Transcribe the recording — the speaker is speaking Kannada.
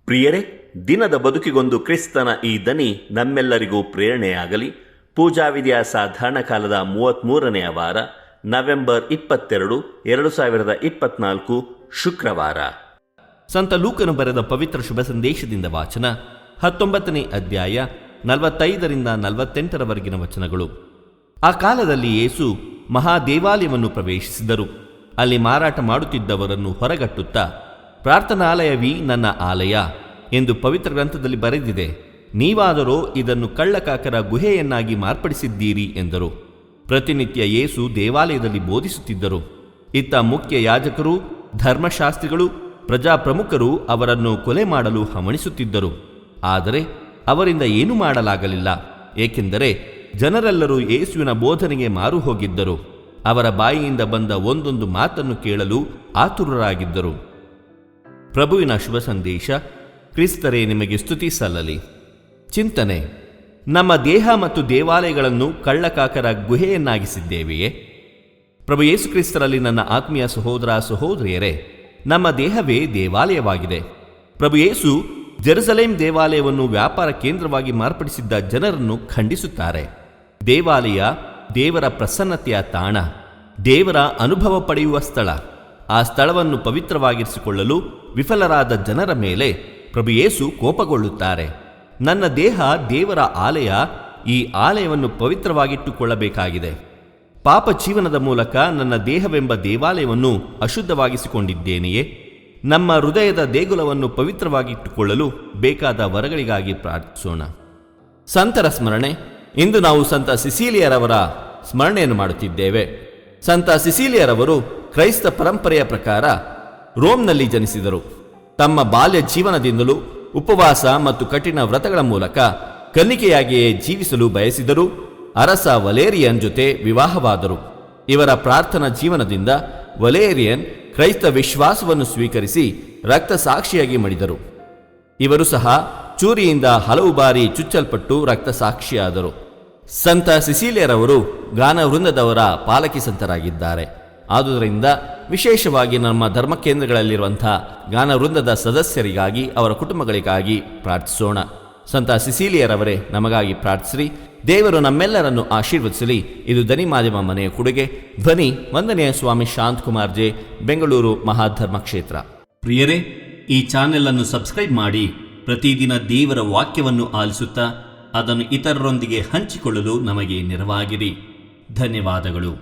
ಪ್ರಿಯರೇ, ದಿನದ ಬದುಕಿಗೊಂದು ಕ್ರಿಸ್ತನ ಈ ದನಿ ನಮ್ಮೆಲ್ಲರಿಗೂ ಪ್ರೇರಣೆಯಾಗಲಿ. ಪೂಜಾವಿಧಿಯ ಸಾಧಾರಣ ಕಾಲದ 33ನೆಯ ವಾರ, ನವೆಂಬರ್ 22, 2024, ಶುಕ್ರವಾರ. ಸಂತ ಲೂಕನು ಬರೆದ ಪವಿತ್ರ ಶುಭ ಸಂದೇಶದಿಂದ ವಾಚನ. 19ನೇ ಅಧ್ಯಾಯ 45ರಿಂದ 48ರವರೆಗಿನ ವಚನಗಳು. ಆ ಕಾಲದಲ್ಲಿ ಯೇಸು ಮಹಾದೇವಾಲಯವನ್ನು ಪ್ರವೇಶಿಸಿದರು. ಅಲ್ಲಿ ಮಾರಾಟ ಮಾಡುತ್ತಿದ್ದವರನ್ನು ಹೊರಗಟ್ಟುತ್ತಾ, ಪ್ರಾರ್ಥನಾಲಯವೀ ನನ್ನ ಆಲಯ ಎಂದು ಪವಿತ್ರ ಗ್ರಂಥದಲ್ಲಿ ಬರೆದಿದೆ, ನೀವಾದರೋ ಇದನ್ನು ಕಳ್ಳಕಾಕರ ಗುಹೆಯನ್ನಾಗಿ ಮಾರ್ಪಡಿಸಿದ್ದೀರಿ ಎಂದರು. ಪ್ರತಿನಿತ್ಯ ಯೇಸು ದೇವಾಲಯದಲ್ಲಿ ಬೋಧಿಸುತ್ತಿದ್ದರು. ಇತ್ತ ಮುಖ್ಯ ಯಾಜಕರು, ಧರ್ಮಶಾಸ್ತ್ರಿಗಳು, ಪ್ರಜಾಪ್ರಮುಖರು ಅವರನ್ನು ಕೊಲೆ ಮಾಡಲು ಹವಣಿಸುತ್ತಿದ್ದರು. ಆದರೆ ಅವರಿಂದ ಏನೂ ಮಾಡಲಾಗಲಿಲ್ಲ, ಏಕೆಂದರೆ ಜನರೆಲ್ಲರೂ ಯೇಸುವಿನ ಬೋಧನೆಗೆ ಮಾರು ಹೋಗಿದ್ದರು. ಅವರ ಬಾಯಿಯಿಂದ ಬಂದ ಒಂದೊಂದು ಮಾತನ್ನು ಕೇಳಲು ಆತುರರಾಗಿದ್ದರು. ಪ್ರಭುವಿನ ಶುಭ ಸಂದೇಶ. ಕ್ರಿಸ್ತರೇ, ನಿಮಗೆ ಸ್ತುತಿ ಸಲ್ಲಲಿ. ಚಿಂತನೆ: ನಮ್ಮ ದೇಹ ಮತ್ತು ದೇವಾಲಯಗಳನ್ನು ಕಳ್ಳಕಾಕರ ಗುಹೆಯನ್ನಾಗಿಸಿದ್ದೇವೆಯೇ? ಪ್ರಭು ಯೇಸು ಕ್ರಿಸ್ತರಲ್ಲಿ ನನ್ನ ಆತ್ಮೀಯ ಸಹೋದರ ಸಹೋದರಿಯರೇ, ನಮ್ಮ ದೇಹವೇ ದೇವಾಲಯವಾಗಿದೆ. ಪ್ರಭು ಯೇಸು ಜೆರುಸಲೇಮ್ ದೇವಾಲಯವನ್ನು ವ್ಯಾಪಾರ ಕೇಂದ್ರವಾಗಿ ಮಾರ್ಪಡಿಸಿದ್ದ ಜನರನ್ನು ಖಂಡಿಸುತ್ತಾರೆ. ದೇವಾಲಯ ದೇವರ ಪ್ರಸನ್ನತೆಯ ತಾಣ, ದೇವರ ಅನುಭವ ಪಡೆಯುವ ಸ್ಥಳ. ಆ ಸ್ಥಳವನ್ನು ಪವಿತ್ರವಾಗಿರಿಸಿಕೊಳ್ಳಲು ವಿಫಲರಾದ ಜನರ ಮೇಲೆ ಪ್ರಭು ಯೇಸು ಕೋಪಗೊಳ್ಳುತ್ತಾರೆ. ನನ್ನ ದೇಹ ದೇವರ ಆಲಯ, ಈ ಆಲಯವನ್ನು ಪವಿತ್ರವಾಗಿಟ್ಟುಕೊಳ್ಳಬೇಕಾಗಿದೆ. ಪಾಪ ಜೀವನದ ಮೂಲಕ ನನ್ನ ದೇಹವೆಂಬ ದೇವಾಲಯವನ್ನು ಅಶುದ್ಧವಾಗಿಸಿಕೊಂಡಿದ್ದೇನೆಯೇ? ನಮ್ಮ ಹೃದಯದ ದೇಗುಲವನ್ನು ಪವಿತ್ರವಾಗಿಟ್ಟುಕೊಳ್ಳಲು ಬೇಕಾದ ವರಗಳಿಗಾಗಿ ಪ್ರಾರ್ಥಿಸೋಣ. ಸಂತರ ಸ್ಮರಣೆ. ಇಂದು ನಾವು ಸಂತ ಸಿಸಿಲಿಯರವರ ಸ್ಮರಣೆಯನ್ನು ಮಾಡುತ್ತಿದ್ದೇವೆ. ಸಂತ ಸಿಸಿಲಿಯರವರು ಕ್ರೈಸ್ತ ಪರಂಪರೆಯ ಪ್ರಕಾರ ರೋಮ್ನಲ್ಲಿ ಜನಿಸಿದರು. ತಮ್ಮ ಬಾಲ್ಯ ಜೀವನದಿಂದಲೂ ಉಪವಾಸ ಮತ್ತು ಕಠಿಣ ವ್ರತಗಳ ಮೂಲಕ ಕನ್ನಿಕೆಯಾಗಿಯೇ ಜೀವಿಸಲು ಬಯಸಿದರು. ಅರಸ ವಲೇರಿಯನ್ ಜೊತೆ ವಿವಾಹವಾದರು. ಇವರ ಪ್ರಾರ್ಥನಾ ಜೀವನದಿಂದ ವಲೇರಿಯನ್ ಕ್ರೈಸ್ತ ವಿಶ್ವಾಸವನ್ನು ಸ್ವೀಕರಿಸಿ ರಕ್ತ ಸಾಕ್ಷಿಯಾಗಿ ಮಡಿದರು. ಇವರು ಸಹ ಚೂರಿಯಿಂದ ಹಲವು ಬಾರಿ ಚುಚ್ಚಲ್ಪಟ್ಟು ರಕ್ತ ಸಾಕ್ಷಿಯಾದರು. ಸಂತ ಸಿಸಿಲಿಯರವರು ಗಾನ ವೃಂದದವರ ಪಾಲಕಿ ಸಂತರಾಗಿದ್ದಾರೆ. ಆದುದರಿಂದ ವಿಶೇಷವಾಗಿ ನಮ್ಮ ಧರ್ಮ ಕೇಂದ್ರಗಳಲ್ಲಿರುವಂಥ ಗಾನ ವೃಂದದ ಸದಸ್ಯರಿಗಾಗಿ, ಅವರ ಕುಟುಂಬಗಳಿಗಾಗಿ ಪ್ರಾರ್ಥಿಸೋಣ. ಸಂತ ಸಿಸಿಲಿಯರವರೇ, ನಮಗಾಗಿ ಪ್ರಾರ್ಥಿಸಿರಿ. ದೇವರು ನಮ್ಮೆಲ್ಲರನ್ನು ಆಶೀರ್ವದಿಸಲಿ. ಇದು ಧ್ವನಿ ಮಾಧ್ಯಮ ಮನೆಯ ಕೊಡುಗೆ. ಧ್ವನಿ ವಂದನೆಯ ಸ್ವಾಮಿ ಶಾಂತಕುಮಾರ್ ಜೆ, ಬೆಂಗಳೂರು ಮಹಾಧರ್ಮ ಕ್ಷೇತ್ರ. ಪ್ರಿಯರೇ, ಈ ಚಾನೆಲ್ ಅನ್ನು ಸಬ್ಸ್ಕ್ರೈಬ್ ಮಾಡಿ ಪ್ರತಿದಿನ ದೇವರ ವಾಕ್ಯವನ್ನು ಆಲಿಸುತ್ತಾ ಅದನ್ನು ಇತರರೊಂದಿಗೆ ಹಂಚಿಕೊಳ್ಳಲು ನಮಗೆ ನೆರವಾಗಿರಿ. ಧನ್ಯವಾದಗಳು.